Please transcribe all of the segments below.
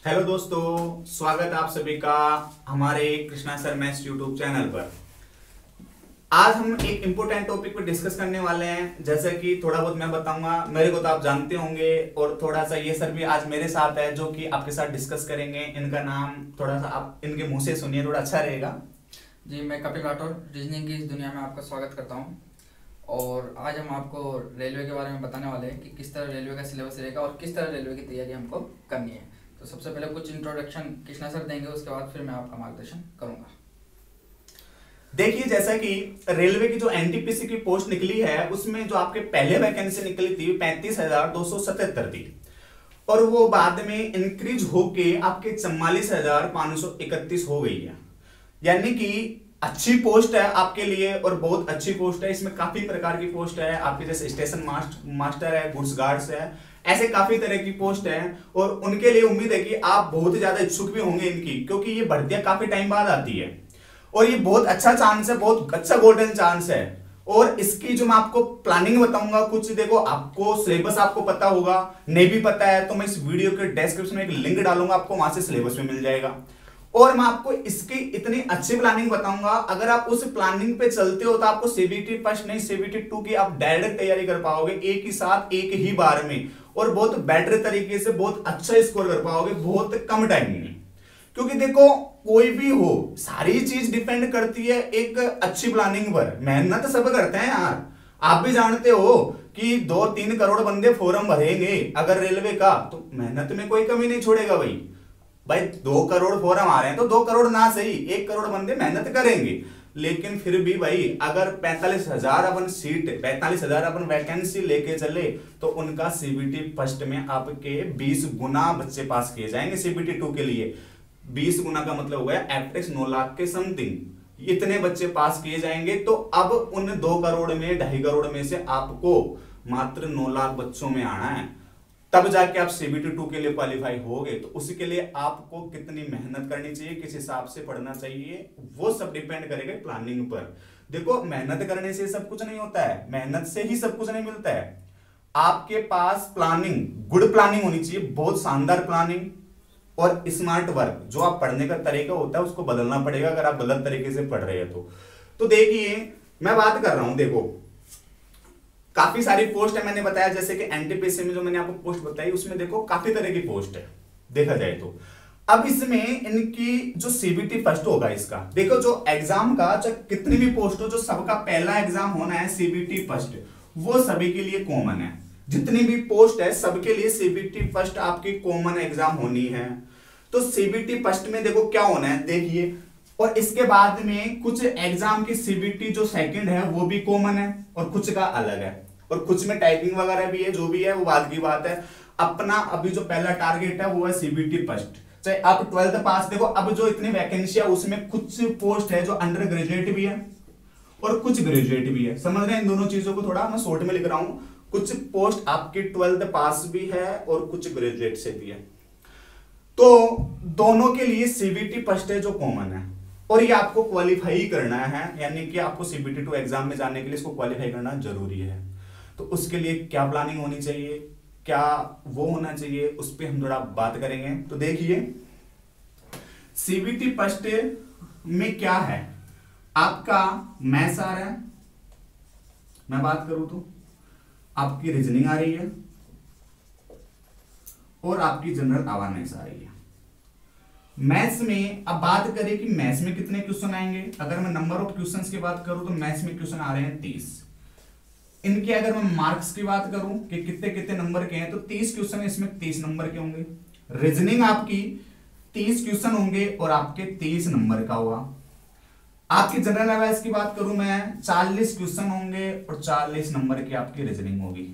Hello दोस्तों, स्वागत है आप सभी का हमारे Krishna sir maths YouTube channel पर। आज हम एक इम्पोर्टेंट टॉपिक पर डिस्कस करने वाले हैं। जैसे कि थोड़ा बहुत मैं बताऊंगा, मेरे को तो आप जानते होंगे, और थोड़ा सा ये सर भी आज मेरे साथ है जो कि आपके साथ डिस्कस करेंगे। इनका नाम थोड़ा सा आप इनके मुंह से सुनिए, थोड़ा अच्छा रहेगा। जी, मैं कपिल राठौर रीजनिंग की इस दुनिया में आपका स्वागत करता हूं। और आज हम आपको रेलवे के बारे में बताने वाले हैं कि किस तरह रेलवे का सिलेबस रहेगा और किस तरह रेलवे की तैयारी हमको करनी है। तो सबसे पहले कुछ इंट्रोडक्शन कृष्णा सर देंगे, उसके बाद फिर मैं आपका मार्गदर्शन करूंगा। देखिए, जैसा कि रेलवे की जो एनटीपीसी की पोस्ट निकली है उसमें जो आपके पहले वैकेंसी निकली थी 35,277 थी, और वो बाद में इंक्रीज होके आपके 44,531 हो गई है। यानी कि अच्छी पोस्ट है आपके लिए और बहुत अच्छी पोस्ट है। इसमें काफी प्रकार की पोस्ट है आपके, जैसे स्टेशन मास्टर है, गुड्स गार्ड्स है, ऐसे काफी तरह की पोस्ट है। और उनके लिए उम्मीद है कि आप बहुत ज्यादा इच्छुक भी होंगे इनकी, क्योंकि ये भर्तियां काफी टाइम बाद आती है और ये बहुत अच्छा चांस है, बहुत अच्छा गोल्डन चांस है। और इसकी जो मैं आपको प्लानिंग बताऊंगा, कुछ देखो, आपको सिलेबस आपको पता होगा, नहीं भी पता है तो मैं इस वीडियो के डिस्क्रिप्शन में एक लिंक डालूंगा, आपको वहां से सिलेबस में मिल जाएगा। और मैं आपको इसकी इतनी अच्छी प्लानिंग बताऊंगा, अगर आप उस प्लानिंग पे चलते हो तो आपको सीबीटी फर्स्ट नहीं सीबीटी 2 की आप डायरेक्ट तैयारी कर पाओगे, एक ही साथ एक ही बार में, और बहुत बेटर तरीके से बहुत अच्छा स्कोर कर पाओगे बहुत कम टाइम में। क्योंकि देखो, कोई भी हो, सारी चीज डिपेंड करती है एक अच्छी प्लानिंग पर। मेहनत सब करते हैं यार, आप भी जानते हो कि 2-3 करोड़ बंदे फॉर्म भरेंगे अगर रेलवे का, तो मेहनत में कोई कमी नहीं छोड़ेगा भाई। भाई 2 करोड़ फॉर्म आ रहे हैं तो 2 करोड़ ना सही 1 करोड़ बंदे मेहनत करेंगे, लेकिन फिर भी भाई अगर 45,000 अपन सीट, 45,000 अपन वैकेंसी लेके चले तो उनका सीबीटी फर्स्ट में आपके 20 गुना बच्चे पास किए जाएंगे। सीबीटी 2 के लिए 20 गुना का मतलब हो गया एप्रेक्स 9 लाख के समथिंग, इतने बच्चे पास किए जाएंगे। तो अब उन 2 करोड़ में 2.5 करोड़ में से आपको मात्र 9 लाख बच्चों में आना है, तब जाके आप सीबीटी 2 के लिए क्वालिफाई होगे। तो उसके लिए आपको कितनी मेहनत करनी चाहिए, किस हिसाब से पढ़ना चाहिए, वो सब डिपेंड करेगा प्लानिंग पर। देखो, मेहनत करने से सब कुछ नहीं होता है, मेहनत से ही सब कुछ नहीं मिलता है। आपके पास प्लानिंग, गुड प्लानिंग होनी चाहिए, बहुत शानदार प्लानिंग, और स्मार्ट वर्क। जो आप पढ़ने का तरीका होता है उसको बदलना पड़ेगा अगर आप गलत तरीके से पढ़ रहे हैं तो देखिए, मैं बात कर रहा हूं, देखो काफी सारी पोस्ट है, मैंने बताया जैसे कि एनटीपीसी में जो मैंने आपको पोस्ट बताई उसमें देखो काफी तरह की पोस्ट है देखा जाए तो। अब इसमें इनकी जो सीबीटी फर्स्ट होगा, इसका देखो जो एग्जाम का, चाहे कितनी भी पोस्ट हो, जो सबका पहला एग्जाम होना है सीबीटी फर्स्ट, वो सभी के लिए कॉमन है। जितनी भी पोस्ट है सबके लिए सीबीटी फर्स्ट आपकी कॉमन एग्जाम होनी है। तो सीबीटी फर्स्ट में देखो क्या होना है, देखिए। और इसके बाद में कुछ एग्जाम की सीबीटी जो सेकंड है वो भी कॉमन है और कुछ का अलग है, और कुछ में टाइपिंग वगैरह भी है, जो भी है वो बाद की बात है। अपना अभी जो पहला टारगेट है वो है सीबीटी फर्स्ट। चाहे आप 12th पास, देखो अब जो इतनी वैकेंसी है उसमें कुछ पोस्ट है जो अंडर ग्रेजुएट भी है और कुछ ग्रेजुएट भी है। समझ रहे हैं इन दोनों चीजों को, थोड़ा मैं शॉर्ट में लिख रहा हूं। कुछ पोस्ट आपकी 12th पास भी है और कुछ ग्रेजुएट से भी है। तो दोनों के लिए सीबीटी फर्स्ट है जो कॉमन है, और ये आपको क्वालिफाई करना है, यानी कि आपको सीबीटी 2 एग्जाम में जाने के लिए इसको क्वालिफाई करना जरूरी है। तो उसके लिए क्या प्लानिंग होनी चाहिए, क्या वो होना चाहिए, उस पर हम थोड़ा बात करेंगे। तो देखिए, सीबीटी फर्स्ट में क्या है, आपका मैथ्स आ रहा है, मैं बात करूं तो आपकी रीजनिंग आ रही है और आपकी जनरल अवेयरनेस आ रही है। मैथ्स में अब बात करें कि मैथ्स में कितने क्वेश्चन आएंगे, अगर मैं नंबर ऑफ क्वेश्चंस की बात करूं तो मैथ्स में क्वेश्चन आ रहे हैं 30। इनके अगर मैं मार्क्स की बात करूं कि कितने कितने नंबर के हैं, तो 30 क्वेश्चन इसमें 30 नंबर के होंगे। रीजनिंग आपकी 30 क्वेश्चन होंगे और आपके 30 नंबर का होगा। आपकी जनरल अवेयरनेस की बात करूं मैं, 40 क्वेश्चन होंगे और 40 नंबर की आपकी रीजनिंग होगी।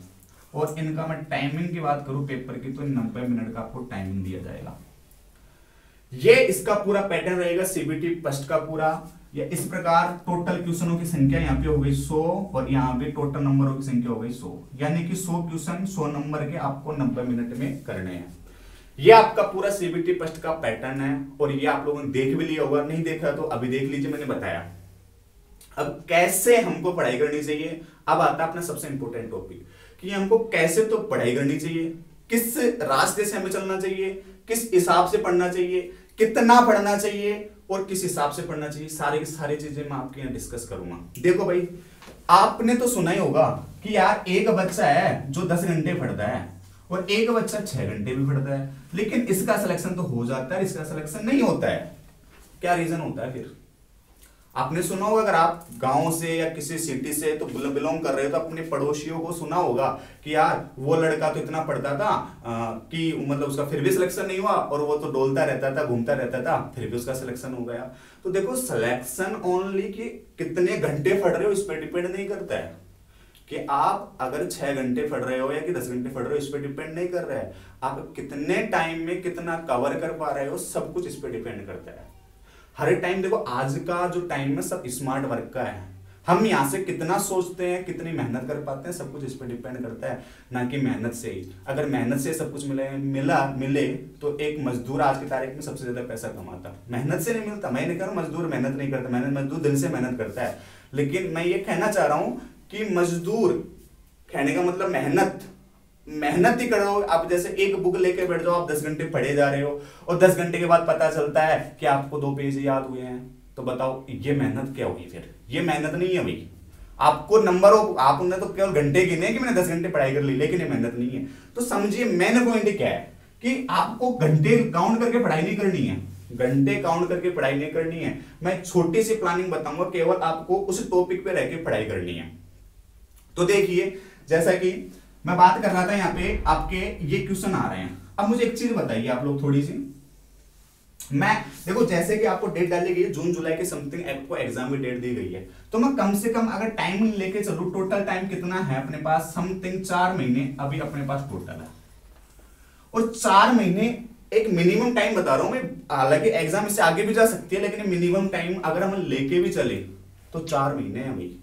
और इनका मैं टाइमिंग की बात करूं पेपर की, तो 90 मिनट का आपको टाइमिंग दिया जाएगा। ये इसका पूरा पैटर्न रहेगा सीबीटी फर्स्ट का पूरा। या इस प्रकार टोटल क्वेश्चनों की संख्या यहाँ पे हो गई 100 और यहाँ पे टोटल नंबरों की संख्या हो गई 100, यानी कि 100 क्वेश्चन 100 नंबर के आपको 90 मिनट में करने हैं। ये आपका पूरा सीबीटी फर्स्ट का पैटर्न है, और ये आप लोगों ने देख भी लिया होगा, नहीं देखा तो अभी देख लीजिए, मैंने बताया। अब कैसे हमको पढ़ाई करनी चाहिए, अब आता है अपना सबसे इंपॉर्टेंट टॉपिक कि हमको कैसे तो पढ़ाई करनी चाहिए, किस रास्ते से हमें चलना चाहिए, किस हिसाब से पढ़ना चाहिए, कितना पढ़ना चाहिए और किस हिसाब से पढ़ना चाहिए, सारी की सारी चीजें मैं आपके यहाँ डिस्कस करूंगा। देखो भाई, आपने तो सुना ही होगा कि यार एक बच्चा है जो 10 घंटे पढ़ता है और एक बच्चा 6 घंटे भी पढ़ता है, लेकिन इसका सिलेक्शन तो हो जाता है, इसका सिलेक्शन नहीं होता है। क्या रीजन होता है फिर? आपने सुना होगा, अगर आप गांव से या किसी सिटी से तो बिलोंग कर रहे हो तो अपने पड़ोसियों को सुना होगा कि यार वो लड़का तो इतना पढ़ता था कि मतलब उसका फिर भी सिलेक्शन नहीं हुआ, और वो तो डोलता रहता था, घूमता रहता था, फिर भी उसका सिलेक्शन हो गया। तो देखो, सिलेक्शन ओनली कि कितने घंटे पढ़ रहे हो इस पर डिपेंड नहीं करता है, कि आप अगर 6 घंटे पढ़ रहे हो या कि 10 घंटे पढ़ रहे हो इस पर डिपेंड नहीं कर रहा है। आप कितने टाइम में कितना कवर कर पा रहे हो, सब कुछ इस पर डिपेंड करता है। हर टाइम देखो, आज का जो टाइम है सब स्मार्ट वर्क का है। हम यहाँ से कितना सोचते हैं, कितनी मेहनत कर पाते हैं, सब कुछ इस पर डिपेंड करता है, ना कि मेहनत से ही। अगर मेहनत से सब कुछ मिले तो एक मजदूर आज की तारीख में सबसे ज्यादा पैसा कमाता, मेहनत से नहीं मिलता। मैं नहीं कह रहा हूँ मजदूर मेहनत नहीं करता, मजदूर दिल से मेहनत करता है, लेकिन मैं ये कहना चाह रहा हूँ कि मजदूर कहने का मतलब मेहनत ही करो। आप जैसे एक बुक लेके बैठ जाओ, आप 10 घंटे पढ़े जा रहे हो और 10 घंटे के बाद पता चलता है कि आपको 2 पेज याद हुए हैं, तो बताओ ये मेहनत क्या होगी? फिर ये मेहनत नहीं है भाई। आपको आपने तो केवल घंटे गिने कि मैंने 10 घंटे पढ़ाई कर ली, लेकिन ये मेहनत नहीं है। तो समझिए मेन पॉइंट क्या है कि आपको घंटे काउंट करके पढ़ाई नहीं करनी है, घंटे काउंट करके पढ़ाई नहीं करनी है। मैं छोटी सी प्लानिंग बताऊंगा, केवल आपको उस टॉपिक पे रह के पढ़ाई करनी है। तो देखिए, जैसा कि मैं बात कर रहा था, यहाँ पे आपके ये क्वेश्चन आ रहे हैं। अब मुझे एक चीज बताइए आप लोग थोड़ी सी, मैं देखो जैसे कि आपको डेट डाली गई है जून जुलाई के समथिंग, आपको एग्जाम की डेट दी गई है, तो मैं कम से कम अगर टाइम लेके चलूं, टोटल टाइम कितना है अपने पास? समथिंग 4 महीने अभी अपने पास टोटल है। और 4 महीने एक मिनिमम टाइम बता रहा हूं मैं, हालांकि एग्जाम इससे आगे भी जा सकती है, लेकिन मिनिमम टाइम अगर हम लेके भी चले तो 4 महीने है भाई।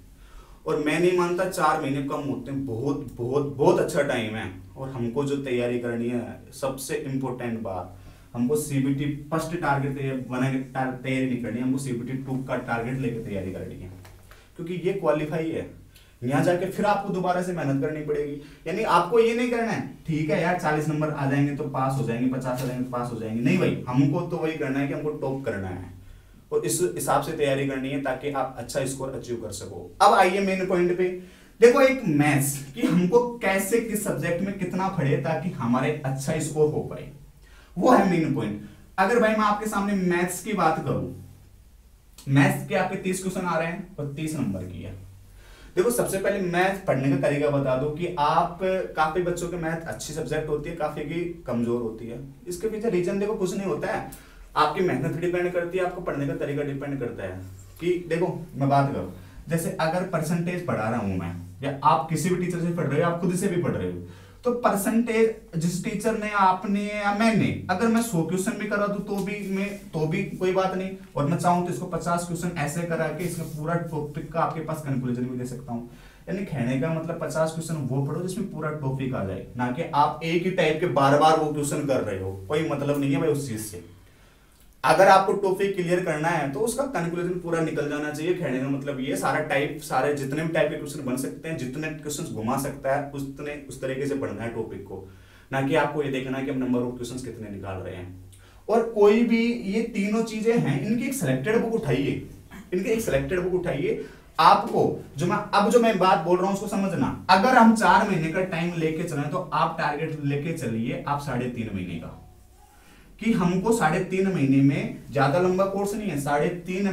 और मैं नहीं मानता 4 महीने कम होते हैं, बहुत बहुत बहुत अच्छा टाइम है। और हमको जो तैयारी करनी है, सबसे इंपॉर्टेंट बात, हमको सीबीटी फर्स्ट टारगेट बना के तैयारी नहीं करनी है, हमको सीबीटी 2 का टारगेट लेके तैयारी करनी है, क्योंकि ये क्वालिफाई है। यहाँ जाके फिर आपको दोबारा से मेहनत करनी पड़ेगी। यानी आपको ये नहीं करना है ठीक है यार 40 नंबर आ जाएंगे तो पास हो जाएंगे, 50 आ जाएंगे तो पास हो जाएंगे, नहीं भाई, हमको तो वही करना है कि हमको टॉप करना है और इस हिसाब से तैयारी करनी है ताकि आप अच्छा स्कोर अचीव कर सको। अब आइए मेन पॉइंट पे, देखो एक मैथ्स कि हमको कैसे किस सब्जेक्ट में कितना पढ़े ताकि हमारे अच्छा स्कोर हो पाए, वो है मेन पॉइंट। अगर भाई मैं आपके सामने मैथ्स की बात करूं, मैथ्स के आपके 30 क्वेश्चन आ रहे हैं और 30 नंबर की है। देखो सबसे पहले मैथ पढ़ने का तरीका बता दो कि आप, काफी बच्चों के मैथ अच्छी सब्जेक्ट होती है, काफी की कमजोर होती है। इसके पीछे रीजन देखो कुछ नहीं होता है, आपकी मेहनत डिपेंड करती है, आपको पढ़ने का तरीका डिपेंड करता है। कि देखो मैं बात करूं, जैसे अगर परसेंटेज पढ़ा रहा हूं मैं, या आप किसी भी टीचर से पढ़ रहे हो, आप खुद से भी पढ़ रहे हो, तो परसेंटेज जिस टीचर ने, आपने या मैंने, अगर मैं 100 क्वेश्चन भी करा दूं तो भी कोई बात नहीं, और मैं चाहूं तो इसको 50 क्वेश्चन ऐसे करा के इसका पूरा टॉपिक का आपके पास कंक्लूजन भी दे सकता हूं। यानी कहने का मतलब 50 क्वेश्चन वो पढ़ो जिसमें पूरा टॉपिक आ जाए, ना कि आप एक ही टाइप के बार बार वो क्वेश्चन कर रहे हो, कोई मतलब नहीं है भाई उस चीज से। अगर आपको टॉपिक क्लियर करना है तो उसका कंक्लूजन पूरा निकल जाना चाहिए। कहने का मतलब ये सारे जितने भी टाइप के क्वेश्चन बन सकते हैं, जितने क्वेश्चन घुमा सकता है उस तरीके से पढ़ना है टॉपिक को, ना कि आपको ये देखना है कि हम नंबर ऑफ क्वेश्चन कितने निकाल रहे हैं। और कोई भी ये तीनों चीजें हैं, इनकी एक सिलेक्टेड बुक उठाइए, आपको जो मैं बात बोल रहा हूं उसको समझना। अगर हम 4 महीने का टाइम लेके चलें तो आप टारगेट लेके चलिए आप 3.5 महीने का, कि हमको 3.5 महीने में, ज्यादा लंबा कोर्स नहीं है, 3.5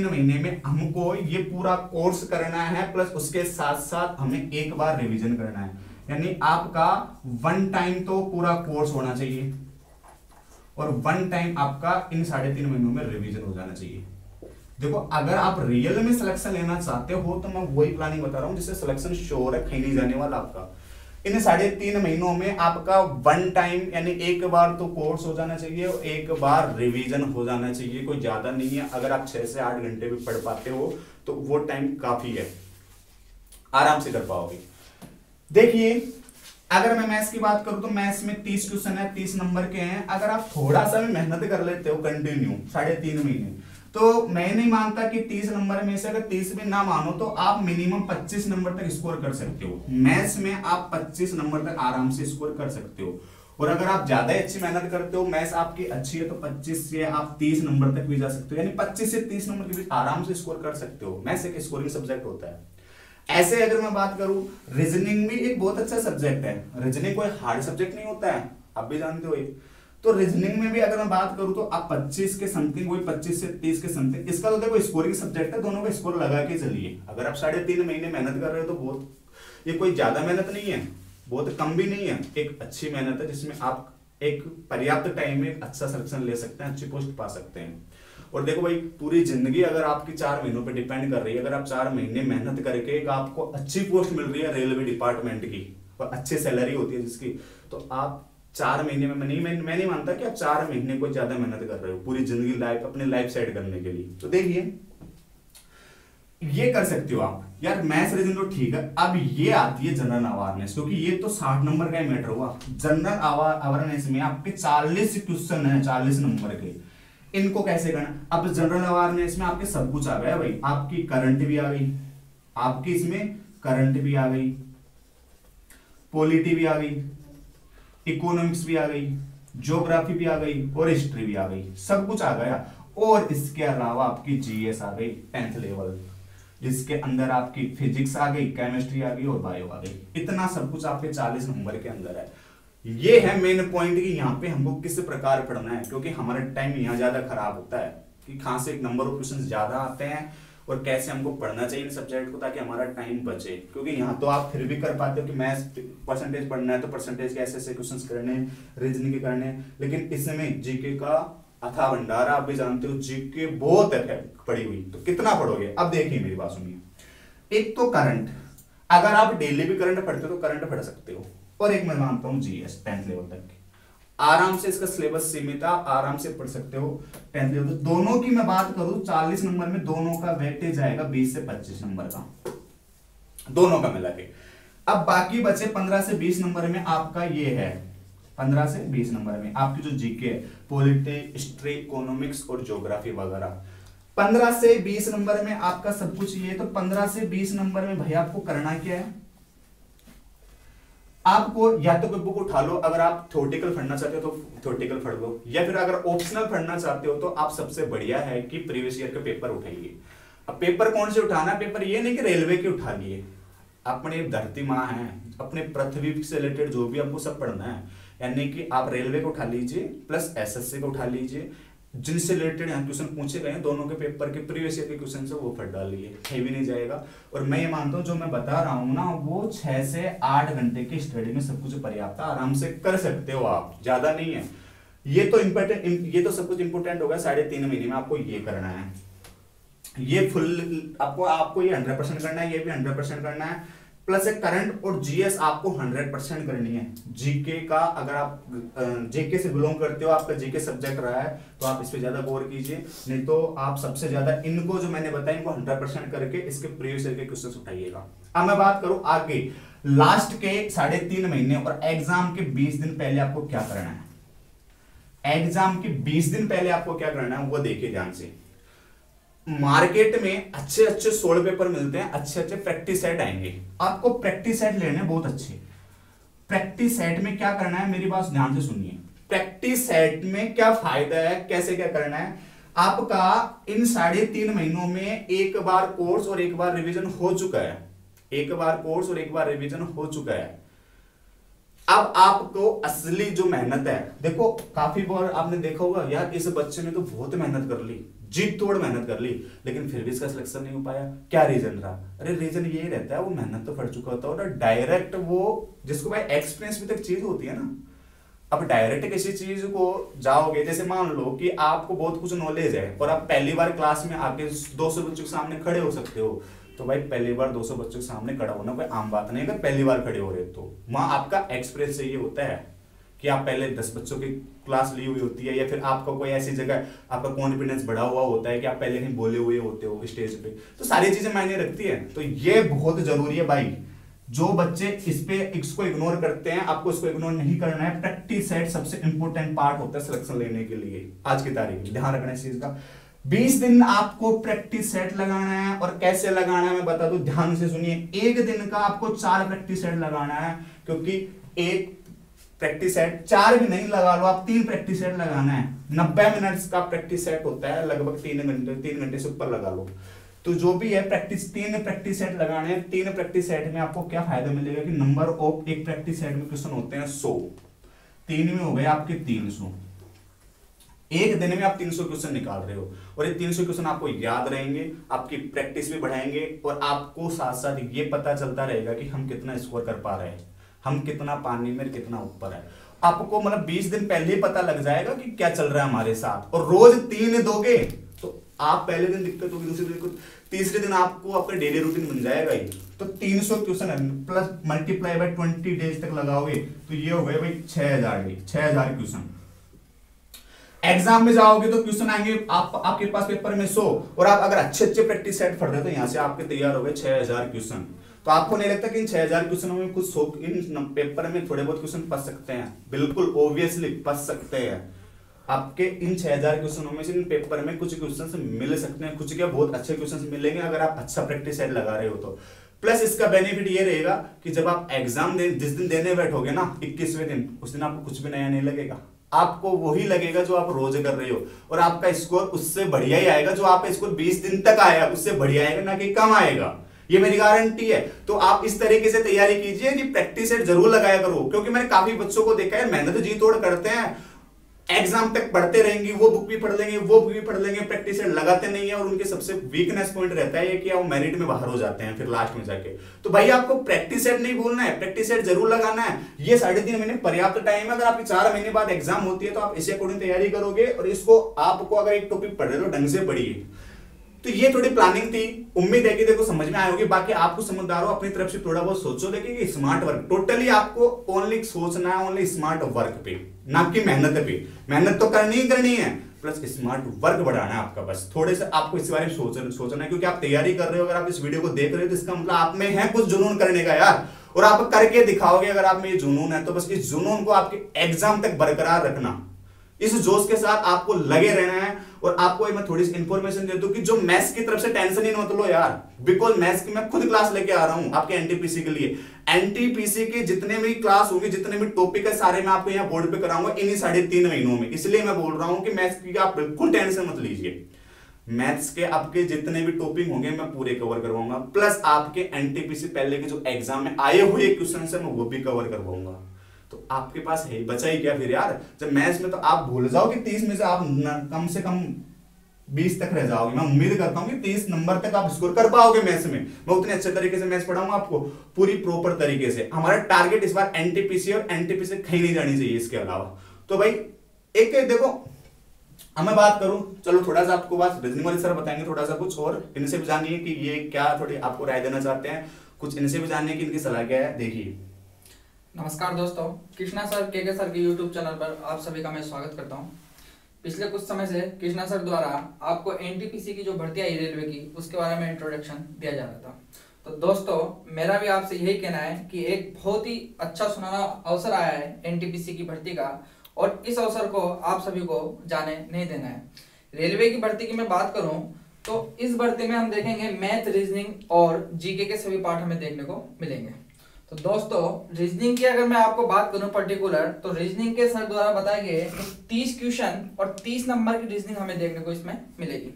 महीने में हमको ये पूरा कोर्स करना है, प्लस उसके साथ साथ हमें एक बार रिवीजन करना है। यानी आपका 1 टाइम तो पूरा कोर्स होना चाहिए और 1 टाइम आपका इन 3.5 महीनों में रिवीजन हो जाना चाहिए। देखो अगर आप रियल में सिलेक्शन लेना चाहते हो तो मैं वही प्लानिंग बता रहा हूं जिससे सिलेक्शन श्योर है, कहीं नहीं जाने वाला आपका। इन 3.5 महीनों में आपका 1 टाइम यानी एक बार तो कोर्स हो जाना चाहिए और एक बार रिवीजन हो जाना चाहिए, कोई ज्यादा नहीं है। अगर आप 6 से 8 घंटे भी पढ़ पाते हो तो वो टाइम काफी है, आराम से कर पाओगे। देखिए अगर मैं मैथ्स की बात करूं तो मैथ्स में 30 क्वेश्चन है, 30 नंबर के हैं। अगर आप थोड़ा सा भी मेहनत कर लेते हो कंटिन्यू 3.5 महीने, तो मैं नहीं मानता कि 30 नंबर में से अगर 30 भी ना मानो तो आप मिनिमम 25 नंबर तक स्कोर कर सकते हो। मैथ्स में आप 25 नंबर तक आराम से स्कोर कर सकते हो। और अगर आप ज्यादा अच्छी मेहनत करते हो, मैथ्स आपकी अच्छी है, तो 25 से आप 30 नंबर तक भी जा सकते हो, यानी 25 से 30 नंबर के बीच आराम से स्कोर कर सकते हो। मैथ्स एक स्कोरिंग सब्जेक्ट होता है। ऐसे अगर मैं बात करूं, रीजनिंग भी एक बहुत अच्छा सब्जेक्ट है। रीजनिंग कोई हार्ड सब्जेक्ट नहीं होता है, आप भी जानते हो ये। तो रीजनिंग में भी अगर मैं बात करूं तो आप 25 के समथिंग, वही 25 से 30 के समथिंग, इसका तो देखो स्कोरिंग सब्जेक्ट है, दोनों का स्कोर लगा के चलिए। अगर आप 3.5 महीने मेहनत कर रहे हो तो बहुत, ये कोई ज्यादा मेहनत नहीं है, बहुत कम भी नहीं है, एक अच्छी मेहनत है जिसमें आप एक पर्याप्त टाइम में अच्छा सिलेक्शन ले सकते हैं, अच्छी पोस्ट पा सकते हैं। और देखो भाई, पूरी जिंदगी अगर आपकी 4 महीनों पे डिपेंड कर रही है, अगर आप 4 महीने मेहनत करके एक आपको अच्छी पोस्ट मिल रही है रेलवे डिपार्टमेंट की और अच्छी सैलरी होती है जिसकी, तो आप 4 महीने में, मैं नहीं मानता कि आप 4 महीने कोई ज्यादा मेहनत कर रहे हो पूरी जिंदगी लाइफ अपनी लाइफ सेट करने के लिए। तो देखिए ये कर सकते हो आप यार। मैथ्स रीजनिंग तो ठीक है, अब ये आती है जनरल अवेयरनेस, क्योंकि ये तो 60 नंबर का ही मैटर हुआ। जनरल अवेयरनेस में आपके 40 क्वेश्चन है, 40 नंबर के, इनको कैसे करना। अब जनरल अवेयरनेस में आपके सब कुछ आ गया भाई, आपकी करंट भी आ गई, आपकी इसमें करंट भी आ गई, पॉलिटी भी आ गई, इकोनॉमिक्स भी आ गई, ज्योग्राफी भी आ गई और हिस्ट्री भी आ गई, सब कुछ आ गया। और इसके अलावा आपकी जीएस आ गई 10th लेवल, जिसके अंदर आपकी फिजिक्स आ गई, केमिस्ट्री आ गई और बायो आ गई। इतना सब कुछ आपके 40 नंबर के अंदर है। ये है मेन पॉइंट कि यहाँ पे हमको किस प्रकार पढ़ना है, क्योंकि हमारा टाइम यहाँ ज्यादा खराब होता है कि कहाँ से नंबर ऑफ क्वेश्चन ज्यादा आते हैं और कैसे हमको पढ़ना चाहिए इन सब्जेक्ट को ताकि हमारा टाइम बचे। क्योंकि यहाँ तो आप फिर भी कर पाते हो कि मैथ्स परसेंटेज पढ़ना है तो परसेंटेज के ऐसे ऐसे क्वेश्चन करने हैं, रीजनिंग के करने हैं, लेकिन इसमें जीके का अथाह भंडार, आप भी जानते हो जीके बहुत है पड़ी हुई, तो कितना पढ़ोगे। अब देखिए मेरी बात सुनिए, एक तो करंट, अगर आप डेली भी करंट पढ़ते हो तो करंट पढ़ सकते हो, और एक मैं मानता हूं जीएस 10th लेवल तक की, आराम से इसका सिलेबस सीमित है, आराम से पढ़ सकते हो 10th लेवल। दोनों की मैं बात करूं 40 नंबर में दोनों का वेटेज आएगा 20 से 25 नंबर का, दोनों का मिला के। अब बाकी बचे 15 से 20 नंबर में आपका ये है, 15 से 20 नंबर में आपकी जो जीके है, पॉलिटी, हिस्ट्री, इकोनॉमिक्स और ज्योग्राफी वगैरह। 15 से 20 नंबर में आपका सब कुछ ये, तो 15 से 20 नंबर में भाई आपको करना क्या है, आपको या तो कोई बुक उठा लो, अगर आप थ्योरेटिकल पढ़ना चाहते हो तो थ्योरेटिकल पढ़ लो, या फिर अगर ऑप्शनल पढ़ना चाहते हो तो आप सबसे बढ़िया है कि प्रीवियस ईयर के पेपर उठाइए। अब पेपर कौन से उठाना है, पेपर ये नहीं कि रेलवे के उठा लिए, अपने धरती माँ है, अपने पृथ्वी से रिलेटेड जो भी आपको सब पढ़ना है, यानी कि आप रेलवे को उठा लीजिए प्लस एसएससी को उठा लीजिए, जिनसे रिलेटेड यहाँ क्वेश्चन पूछे गए हैं दोनों के पेपर के प्रीवियस ईयर के क्वेश्चन से वो पढ़ डालिए, हैवी नहीं जाएगा। और मैं ये मानता हूँ जो मैं बता रहा हूँ ना, वो 6 से 8 घंटे की स्टडी में सब कुछ पर्याप्त, आराम से कर सकते हो आप, ज्यादा नहीं है। ये तो इंपॉर्टेंट, ये तो सब कुछ इंपॉर्टेंट होगा। 3.5 महीने में आपको ये करना है, ये फुल आपको ये 100% करना है, ये भी 100% करना है, प्लस एक करंट और जीएस आपको 100% करनी है। जीके का अगर आप जीके से बिलोंग करते हो, आपका जीके सब्जेक्ट रहा है तो आप इस पे ज्यादा गौर कीजिए, नहीं तो आप सबसे ज्यादा इनको जो मैंने बताया इनको 100% करके इसके प्रीवियस ईयर के क्वेश्चंस उठाइएगा। अब मैं बात करूं आगे लास्ट के 3.5 महीने और एग्जाम के 20 दिन पहले आपको क्या करना है। एग्जाम के 20 दिन पहले आपको क्या करना है वो देखिए ध्यान से। मार्केट में अच्छे अच्छे सोल्ड पेपर मिलते हैं, अच्छे अच्छे प्रैक्टिस सेट आएंगे, आपको प्रैक्टिस सेट लेने बहुत अच्छे। प्रैक्टिस सेट में क्या करना है, मेरी बात ध्यान से सुनिए। प्रैक्टिस सेट में क्या फायदा है, कैसे क्या करना है, आपका इन 3.5 महीनों में एक बार कोर्स और एक बार रिवीजन हो चुका है, एक बार कोर्स और एक बार रिवीजन हो चुका है। अब आपको असली जो मेहनत है, देखो काफी बार आपने देखा होगा यार इस बच्चे ने तो बहुत मेहनत कर ली, जीत तोड़ मेहनत कर ली, लेकिन फिर भी इसका सिलेक्शन नहीं हो पाया, क्या रीजन रहा। अरे रीजन यही रहता है वो मेहनत तो पड़ चुका होता है और डायरेक्ट वो जिसको भाई एक्सपीरियंस भी तक चीज होती है ना। अब डायरेक्ट किसी चीज को जाओगे, जैसे मान लो कि आपको बहुत कुछ नॉलेज है और आप पहली बार क्लास में आके 200 बच्चों के सामने खड़े हो सकते हो, तो भाई पहली बार 200 बच्चों के सामने खड़ा होना कोई आम बात नहीं है। अगर पहली बार खड़े हो रहे तो वहां आपका एक्सपीरियंस चाहिए होता है कि आप पहले 10 बच्चों की क्लास ली हुई होती है, या फिर आपका कोई ऐसी जगह आपका कॉन्फिडेंस बढ़ा हुआ होता है कि आप पहले कहीं बोले हुए होते हो स्टेज पे, तो सारी चीजें मायने रखती है। तो ये बहुत जरूरी है भाई, जो बच्चे इसको इग्नोर करते हैं आपको इसको इग्नोर नहीं करना है। प्रैक्टिस सेट सबसे इंपॉर्टेंट पार्ट होता है सिलेक्शन लेने के लिए आज की तारीख में, ध्यान रखना इस चीज का। 20 दिन आपको प्रैक्टिस सेट लगाना है। और कैसे लगाना है मैं बता दूं, ध्यान से सुनिए। एक दिन का आपको 4 प्रैक्टिस सेट लगाना है, क्योंकि एक प्रैक्टिस सेट 4 भी नहीं लगा लो आप, 3 प्रैक्टिस सेट लगाना है। 90 मिनट्स का प्रैक्टिस सेट होता है, लगभग 3 घंटे से ऊपर लगा लो। तो जो भी है प्रैक्टिस 3 प्रैक्टिस सेट लगाने हैं। 3 प्रैक्टिस सेट में आपको क्या फायदा मिलेगा कि नंबर ऑफ एक प्रैक्टिस सेट में क्वेश्चन होते हैं 100, 3 में हो गए आपके 300। एक दिन में आप 300 क्वेश्चन निकाल रहे हो, और ये 300 क्वेश्चन आपको याद रहेंगे, आपकी प्रैक्टिस भी बढ़ाएंगे, और आपको साथ साथ ये पता चलता रहेगा कि हम कितना स्कोर कर पा रहे हैं, हम कितना पानी में कितना ऊपर है। आपको मतलब 20 दिन पहले ही पता लग जाएगा कि क्या चल रहा है हमारे साथ। और रोज 3 दोगे तो आप पहले दिन दिक्कत होगी, दूसरे दिन, तीसरे दिन आपको आपका डेली रूटीन बन जाएगा ही। तो 300 question plus multiply by 20 days तक लगाओगे तो ये हो गए भाई 6000 क्वेश्चन। एग्जाम में जाओगे तो क्वेश्चन आएंगे आपके पास पेपर में 100, और आप अगर अच्छे प्रैक्टिस सेट पढ़ रहे हो तो यहां से आपके तैयार हो गए 6000 क्वेश्चन। तो आपको नहीं लगता कि इन 6000 क्वेश्चनों में कुछ इन पेपर में थोड़े बहुत क्वेश्चन फंस सकते हैं? बिल्कुल ऑब्वियसली फंस सकते हैं। आपके इन 6000 क्वेश्चनों में से इन पेपर में कुछ क्वेश्चन मिल सकते हैं, कुछ क्या बहुत अच्छे क्वेश्चन मिलेंगे अगर आप अच्छा प्रैक्टिस सेट लगा रहे हो तो। प्लस इसका बेनिफिट ये रहेगा कि जब आप एग्जाम जिस दिन देने बैठोगे ना 21वें दिन, उस दिन आपको कुछ भी नया नहीं लगेगा, आपको वही लगेगा जो आप रोज कर रहे हो, और आपका स्कोर उससे बढ़िया ही आएगा। जो आपका स्कोर 20 दिन तक आया उससे बढ़िया आएगा, ना कि कम आएगा, ये मेरी गारंटी है। तो आप इस तरीके से तैयारी कीजिए कि प्रैक्टिस सेट जरूर लगाया करो, क्योंकि मैंने काफी बच्चों को देखा है मेहनत जी तोड़ करते हैं, एग्जाम तक पढ़ते रहेंगे, वो बुक भी पढ़ लेंगे, वो बुक भी पढ़ लेंगे, प्रैक्टिस सेट लगाते नहीं है, और उनके सबसे वीकनेस पॉइंट रहता है कि वो मेरिट में बाहर हो जाते हैं फिर लास्ट में जाके। तो भाई आपको प्रैक्टिस सेट नहीं भूलना है, प्रैक्टिस सेट जरूर लगाना है। ये 3.5 महीने पर्याप्त टाइम है। अगर आपकी 4 महीने बाद एग्जाम होती है तो आप इसी अकॉर्डिंग तैयारी करोगे, और इसको आपको अगर एक टॉपिक पढ़ रहे हो ढंग से पढ़िए। तो ये थोड़ी प्लानिंग थी, उम्मीद है कि देखो समझ में आए होगी। बाकी आपको समझदार हो, अपनी तरफ से थोड़ा बहुत सोचो। देखिए स्मार्ट वर्क, टोटली आपको ओनली सोचना है, ओनली स्मार्ट वर्क पे, ना कि मेहनत पे। मेहनत तो करनी ही करनी है, प्लस स्मार्ट वर्क बढ़ाना है आपका। बस थोड़े से आपको इस बारे में सोचना है, क्योंकि आप तैयारी कर रहे हो। अगर आप इस वीडियो को देख रहे हो तो इसका मतलब आप में है कुछ जुनून करने का यार, और आप करके दिखाओगे। अगर आप में ये जुनून है तो बस इस जुनून को आपके एग्जाम तक बरकरार रखना, इस जोश के साथ आपको लगे रहना है। और आपको मैं थोड़ी सी इंफॉर्मेशन दे दूं कि जो मैथ्स की तरफ से टेंशन ही मत लो यार, बिकॉज मैथ्स की मैं खुद क्लास लेके आ रहा हूं आपके एनटीपीसी के लिए। एनटीपीसी के जितने भी क्लास होंगे, जितने भी टॉपिक है, सारे मैं आपको यहाँ बोर्ड पे कराऊंगा इन्हीं 3.5 महीनों में। इसलिए मैं बोल रहा हूं कि मैथ्स की आप बिल्कुल टेंशन मत लीजिए। मैथ्स के आपके जितने भी टॉपिक होंगे मैं पूरे कवर करवाऊंगा, प्लस आपके एनटीपीसी पहले के जो एग्जाम में आए हुए क्वेश्चन है मैं वो भी कवर करवाऊंगा। तो आपके पास है बचा ही क्या फिर यार। जब मैथ्स में तो आप भूल जाओ कि 30 में से आप कम से कम 20 तक रह जाओगे। मैं उम्मीद करता हूं कि 30 नंबर तक आप स्कोर कर पाओगे मैथ्स में। मैं उतने अच्छे तरीके से मैथ्स पढ़ाऊंगा आपको, पूरी प्रॉपर तरीके से। हमारा टारगेट इस बार एनटीपीसी, और एनटीपीसी कहीं नहीं जानी चाहिए इसके अलावा। तो भाई एक देखो, अब मैं बात करूं, चलो थोड़ा सा आपको बात रीजनिंग वाले सर बताएंगे थोड़ा सा कुछ, और इनसे भी जानिए कि ये क्या थोड़ी आपको राय देना चाहते हैं, कुछ इनसे भी जानिए कि इनकी सलाह क्या है। देखिए नमस्कार दोस्तों, कृष्णा सर के सर के यूट्यूब चैनल पर आप सभी का मैं स्वागत करता हूं। पिछले कुछ समय से कृष्णा सर द्वारा आपको एनटीपीसी की जो भर्ती आई रेलवे की, उसके बारे में इंट्रोडक्शन दिया जा रहा था। तो दोस्तों मेरा भी आपसे यही कहना है कि एक बहुत ही अच्छा सुनहरा अवसर आया है एनटीपीसी की भर्ती का, और इस अवसर को आप सभी को जाने नहीं देना है। रेलवे की भर्ती की मैं बात करूं तो इस भर्ती में हम देखेंगे मैथ, रीजनिंग और जीके के सभी पार्ट हमें देखने को मिलेंगे। तो दोस्तों रीजनिंग की अगर मैं आपको बात करूं पर्टिकुलर, तो रीजनिंग के सर द्वारा बताए गए 30 क्वेश्चन और 30 नंबर की रीजनिंग हमें देखने को इसमें मिलेगी।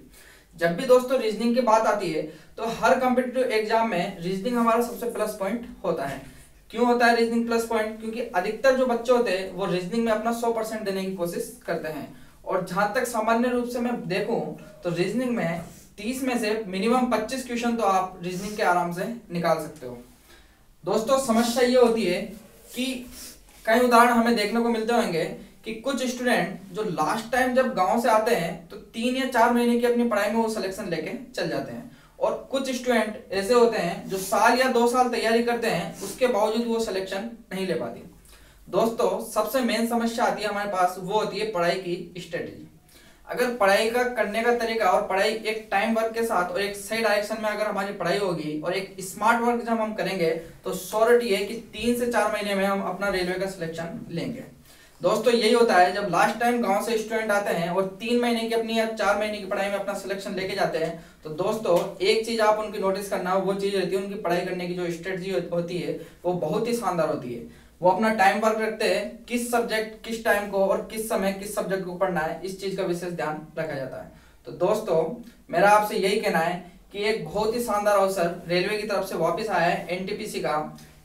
जब भी दोस्तों रीजनिंग की बात आती है तो हर कॉम्पिटिटिव एग्जाम में रीजनिंग हमारा सबसे प्लस पॉइंट होता है। क्यों होता है रीजनिंग प्लस पॉइंट? क्योंकि अधिकतर जो बच्चे होते हैं वो रीजनिंग में अपना 100% देने की कोशिश करते हैं। और जहां तक सामान्य रूप से मैं देखूं तो रीजनिंग में 30 में से मिनिमम 25 क्वेश्चन तो आप रीजनिंग के आराम से निकाल सकते हो। दोस्तों समस्या ये होती है कि कई उदाहरण हमें देखने को मिलते होंगे कि कुछ स्टूडेंट जो लास्ट टाइम जब गांव से आते हैं तो 3 या 4 महीने की अपनी पढ़ाई में वो सिलेक्शन लेके चल जाते हैं, और कुछ स्टूडेंट ऐसे होते हैं जो साल या 2 साल तैयारी करते हैं, उसके बावजूद वो सिलेक्शन नहीं ले पाती। दोस्तों सबसे मेन समस्या आती है हमारे पास, वो होती है पढ़ाई की स्ट्रेटेजी। अगर पढ़ाई का करने का तरीका और पढ़ाई एक टाइम वर्क के साथ और एक सही डायरेक्शन में अगर हमारी पढ़ाई होगी और एक स्मार्ट वर्क जब हम करेंगे तो श्योरिटी है कि 3 से 4 महीने में हम अपना रेलवे का सिलेक्शन लेंगे। दोस्तों यही होता है, जब लास्ट टाइम गांव से स्टूडेंट आते हैं और 3 महीने की अपनी या 4 महीने की पढ़ाई में अपना सिलेक्शन लेके जाते हैं, तो दोस्तों एक चीज आप उनकी नोटिस करना, वो चीज रहती है उनकी पढ़ाई करने की जो स्ट्रेटजी होती है वो बहुत ही शानदार होती है। वो अपना टाइम वर्क रखते हैं, किस सब्जेक्ट किस टाइम को और किस समय किस सब्जेक्ट को पढ़ना है, इस चीज का विशेष ध्यान रखा जाता है। तो दोस्तों मेरा आपसे यही कहना है कि एक बहुत ही शानदार अवसर रेलवे की तरफ से वापस आया है एनटीपीसी का।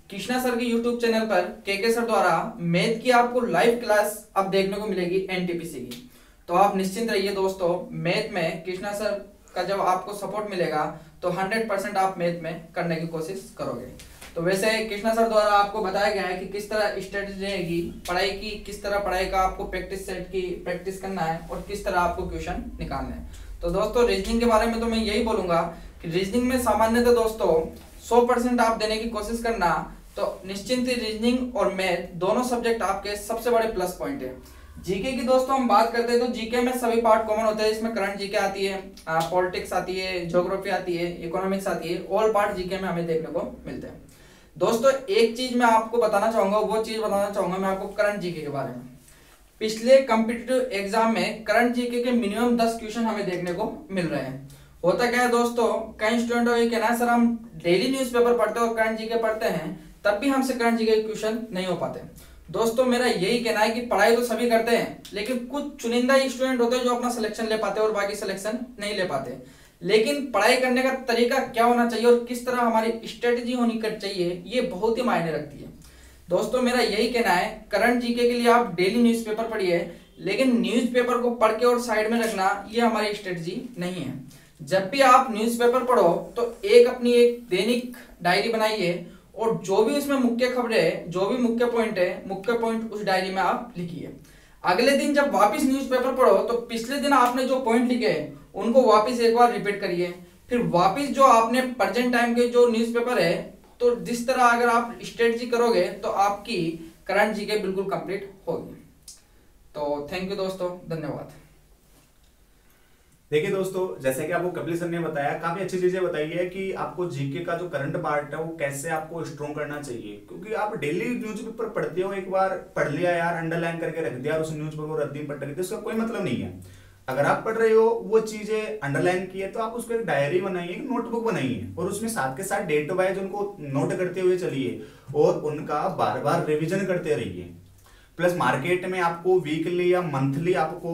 कृष्णा सर के यूट्यूब चैनल पर के सर द्वारा मैथ की आपको लाइव क्लास अब देखने को मिलेगी एनटीपीसी की। तो आप निश्चिंत रहिए दोस्तों, मैथ में कृष्णा सर का जब आपको सपोर्ट मिलेगा तो 100% आप मैथ में करने की कोशिश करोगे। तो वैसे कृष्णा सर द्वारा आपको बताया गया है कि किस तरह स्ट्रेटजी रहेगी पढ़ाई की, किस तरह पढ़ाई का आपको प्रैक्टिस सेट की प्रैक्टिस करना है और किस तरह आपको क्वेश्चन निकालने हैं। तो दोस्तों रीजनिंग के बारे में तो मैं यही बोलूंगा कि रीजनिंग में सामान्यतः दोस्तों 100% आप देने की कोशिश करना। तो निश्चिंत ही रीजनिंग और मैथ दोनों सब्जेक्ट आपके सबसे बड़े प्लस पॉइंट है। जीके की दोस्तों हम बात करते हैं तो जीके में सभी पार्ट कॉमन होते हैं। इसमें करंट जीके आती है, पॉलिटिक्स आती है, ज्योग्राफी आती है, इकोनॉमिक्स आती है, ऑल पार्ट जीके में हमें देखने को मिलते हैं। दोस्तों एक चीज मैं आपको बताना चाहूंगा, वो चीज बताना चाहूंगा मैं आपको करंट जीके के बारे में। पिछले कॉम्पिटिटिव एग्जाम में करंट जीके के मिनिमम 10 क्वेश्चन हमें देखने को मिल रहे हैं। होता क्या है दोस्तों, कई स्टूडेंटों ये कहना है सर हम डेली न्यूज़पेपर पढ़ते हैं और करंट जीके पढ़ते हैं तब भी हमसे करंट जीके के क्वेश्चन नहीं हो पाते। दोस्तों मेरा यही कहना है कि पढ़ाई तो सभी करते हैं, लेकिन कुछ चुनिंदा ही स्टूडेंट होते हैं जो अपना सिलेक्शन ले पाते हैं और बाकी सिलेक्शन नहीं ले पाते। लेकिन पढ़ाई करने का तरीका क्या होना चाहिए और किस तरह हमारी स्ट्रेटजी होनी चाहिए, ये बहुत ही मायने रखती है। दोस्तों मेरा यही कहना है, करंट जीके के लिए आप डेली न्यूज़पेपर पढ़िए, लेकिन न्यूज़पेपर को पढ़ के और साइड में रखना ये हमारी स्ट्रेटजी नहीं है। जब भी आप न्यूज़पेपर पढ़ो तो अपनी एक दैनिक डायरी बनाइए और जो भी उसमें मुख्य खबरें है, जो भी मुख्य पॉइंट उस डायरी में आप लिखिए। अगले दिन जब वापस न्यूज़पेपर पढ़ो तो पिछले दिन आपने जो पॉइंट लिखे उनको वापस एक बार रिपीट करिए। फिर वापस जो आपने प्रेजेंट टाइम के जो न्यूज़पेपर है, तो जिस तरह अगर आप स्ट्रेटजी करोगे तो आपकी करंट जीके बिल्कुल कंप्लीट होगी। तो थैंक यू दोस्तों, धन्यवाद। देखिए दोस्तों, जैसे कि आपको कपिल सर ने बताया, काफी अच्छी चीजें बताई है कि आपको जीके का जो करंट पार्ट है वो कैसे आपको स्ट्रॉन्ग करना चाहिए। क्योंकि आप डेली न्यूज़पेपर पढ़ते हो, एक बार पढ़ लिया यार, अंडरलाइन करके रख दिया और उस न्यूज़पेपर को रद्दी पढ़ रखी, उसका कोई मतलब नहीं है। अगर आप पढ़ रहे हो वो चीजें अंडरलाइन की है तो आप उसको एक डायरी बनाइए, एक नोटबुक बनाइए और उसमें साथ के साथ डेट वाइज उनको नोट करते हुए चलिए और उनका बार बार रिविजन करते रहिए। प्लस मार्केट में आपको वीकली या मंथली आपको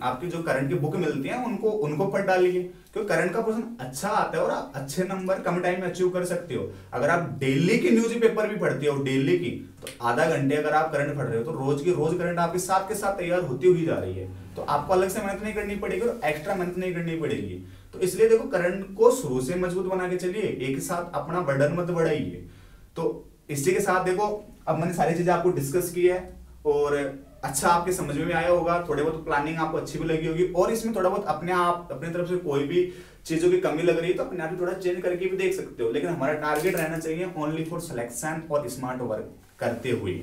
आपकी जो करंट की बुक मिलती है उनको पढ़ डालिए, क्योंकि करंट का पोर्शन अच्छा आता है और आप अच्छे नंबर कम टाइम में अचीव कर सकते हो। अगर आप डेली की न्यूज पेपर भी पढ़ते हो डेली की, तो आधा घंटे अगर आप करंट पढ़ रहे हो तो रोज की रोज करंट आपके साथ के साथ तैयार होती हुई जा रही है। तो आपको अलग से मेहनत नहीं करनी पड़ेगी और एक्स्ट्रा मेहनत नहीं करनी पड़ेगी। तो इसलिए देखो, करंट को शुरू से मजबूत बना के चलिए, एक साथ अपना बर्डन मत बढ़ाइए। तो इसी के साथ देखो, अब मैंने सारी चीजें आपको डिस्कस की है और अच्छा आपके समझ में भी आया होगा, थोड़े बहुत प्लानिंग आपको अच्छी भी लगी होगी और इसमें थोड़ा बहुत अपनी तरफ से कोई भी चीजों की कमी लग रही है तो अपने आप ही थोड़ा चेंज करके भी देख सकते हो। लेकिन हमारा टारगेट रहना चाहिए ओनली फॉर सिलेक्शन और स्मार्ट वर्क करते हुए,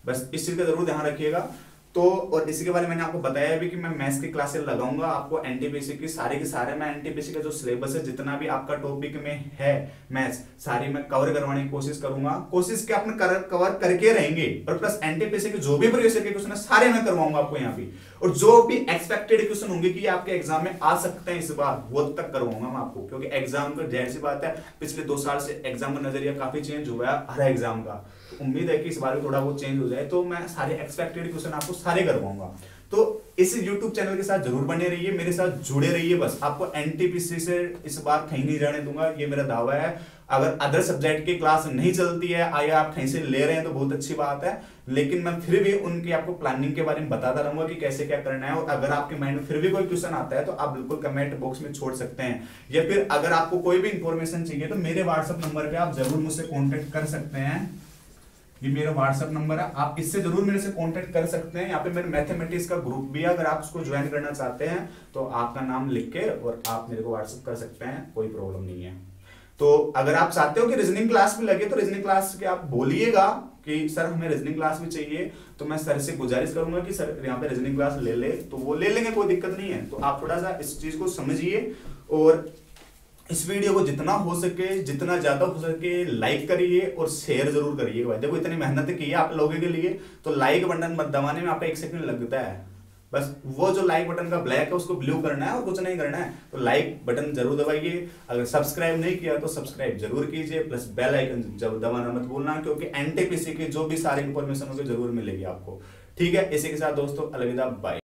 बस इस चीज का जरूर ध्यान रखिएगा। तो और इसी के बारे में मैंने आपको बताया भी कि मैं मैथ्स की क्लासेस लगाऊंगा आपको, एनटीपीसी की सारे के सारे मैं एनटीपीसी का जो सिलेबस है, जितना भी आपका टॉपिक में है मैथ्स, सारी मैं कवर करवाने की कोशिश करूंगा। कोशिश क्या, अपने कवर करके रहेंगे और प्लस एनटीपीसी के जो भी प्रीवियस ईयर के क्वेश्चन है सारे मैं करवाऊंगा आपको यहाँ पे, और जो भी एक्सपेक्टेड क्वेश्चन होंगे कि आपके एग्जाम में आ सकते हैं इस बार, वो तक करवाऊंगा मैं आपको। क्योंकि एग्जाम का जाहिर सी बात है, पिछले 2 साल से एग्जाम का नजरिया काफी चेंज हुआ है हर एग्जाम का, तो उम्मीद है कि इस बार भी थोड़ा बहुत चेंज हो जाए। तो मैं सारे एक्सपेक्टेड क्वेश्चन आपको सारे करवाऊंगा। तो इस YouTube चैनल के साथ जरूर बने रहिए, मेरे साथ जुड़े रहिए। बस आपको एनटीपीसी से इस बार कहीं नहीं जाने दूंगा, ये मेरा दावा है। अगर अदर सब्जेक्ट की क्लास नहीं चलती है या आप कहीं से ले रहे हैं तो बहुत अच्छी बात है, लेकिन मैं फिर भी उनकी आपको प्लानिंग के बारे में बताता रहूंगा कि कैसे क्या करना है। और अगर आपके माइंड में फिर भी कोई क्वेश्चन आता है तो आप बिल्कुल कमेंट बॉक्स में छोड़ सकते हैं, या फिर अगर आपको कोई भी इंफॉर्मेशन चाहिए तो मेरे व्हाट्सएप नंबर पे आप जरूर मुझसे कॉन्टेक्ट कर सकते हैं। ये मेरा व्हाट्सएप नंबर है, आप इससे जरूर मेरे से कांटेक्ट कर सकते हैं। यहाँ पे मेरे मैथमेटिक्स का ग्रुप भी है, अगर आप उसको ज्वाइन करना चाहते हैं तो आपका नाम लिख के और आप मेरे को व्हाट्सएप कर सकते हैं, कोई प्रॉब्लम नहीं है। तो अगर आप चाहते हो कि रीजनिंग क्लास भी लगे तो रीजनिंग क्लास के आप बोलिएगा कि सर हमें रीजनिंग क्लास भी चाहिए, तो मैं सर से गुजारिश करूंगा कि सर यहाँ पे रीजनिंग क्लास ले ले, तो वो ले लेंगे, कोई दिक्कत नहीं है। तो आप थोड़ा सा इस चीज को समझिए और इस वीडियो को जितना हो सके, जितना ज्यादा हो सके लाइक करिए और शेयर जरूर करिए भाई। देखो इतनी मेहनत की है आप लोगों के लिए, तो लाइक बटन मत दबाने में आपका 1 सेकंड लगता है। बस वो जो लाइक बटन का ब्लैक है उसको ब्लू करना है और कुछ नहीं करना है। तो लाइक बटन जरूर दबाइए। अगर सब्सक्राइब नहीं किया तो सब्सक्राइब जरूर कीजिए, प्लस बेल आइकन जब दबाना मत भूलना, क्योंकि एनटीपीसी की जो भी सारी इंफॉर्मेशन होगी जरूर मिलेगी आपको। ठीक है, इसी के साथ दोस्तों अलविदा, बाय।